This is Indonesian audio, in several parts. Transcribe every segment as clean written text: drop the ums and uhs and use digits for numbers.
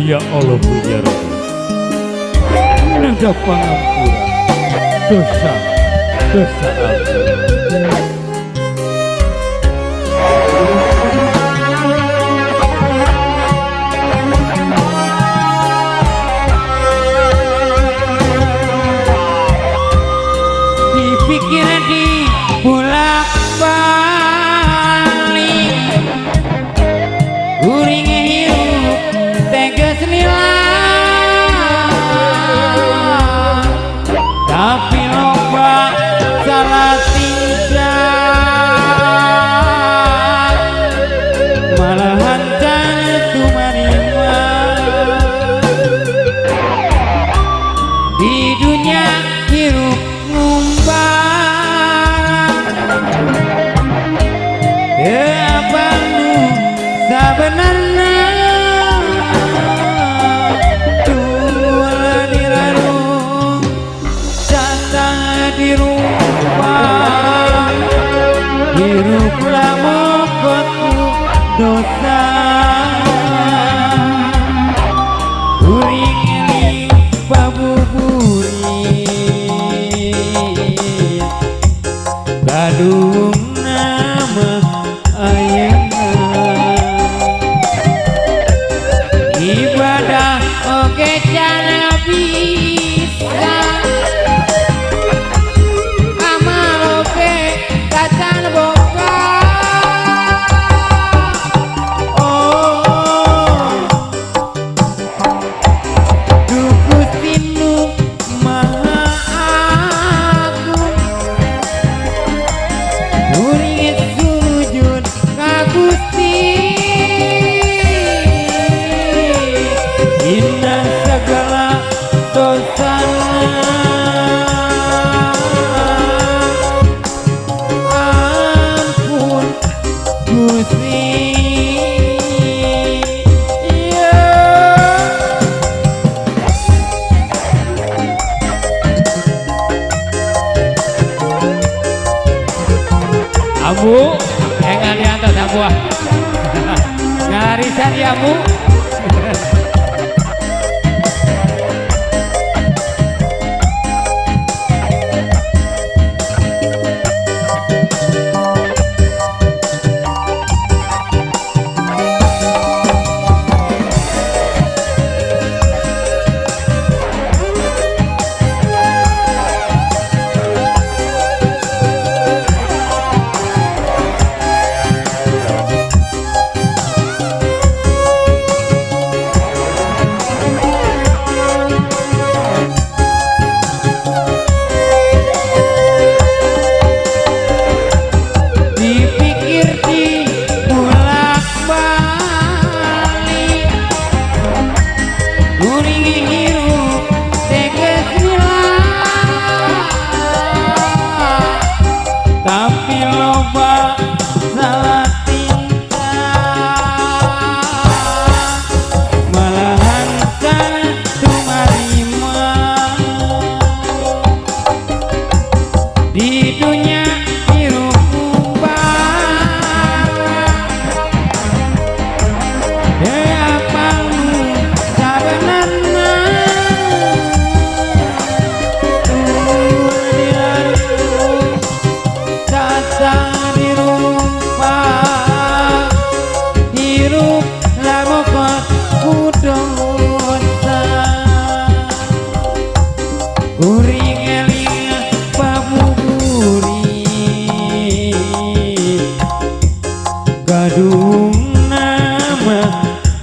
Ya Allah ya Rabbi, nada pangampura dosa aku. Dipikir di bolak balik guring hirup teges nilang, tapi loba salah tinggal malahan jantu marima di dunia hirup sebenarnya tulah dirarung jatah di rumah hiruplah mokotku dosa uring-uring pabuburit gadung nama ayah ibadah oke cara bisa amal oke kacan boka oh dukustinu maha agung uring sujud kagusti inna segala dosa ampun Gusti Abu enggak diantar Abu ngarisan ya Bu. Tapi loba salah tingkah malahan jantu marima di dunia hirup ubah apangmu sabenarna di rumah hirup lamokot kudosa uring eling pabuburit gadung nama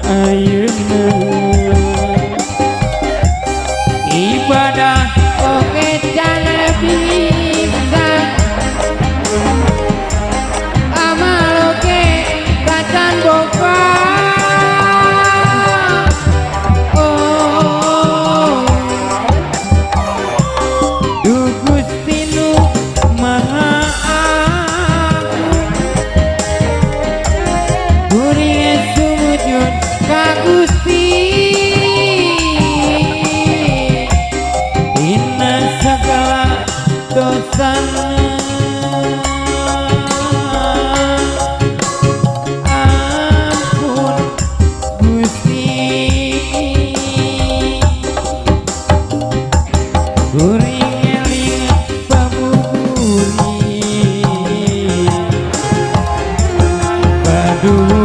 ayeuna ibadah oke jangan bisa amal oke kacan boka oh dukustinu maha agung guring sumujud kagusti inna segala dosana Duh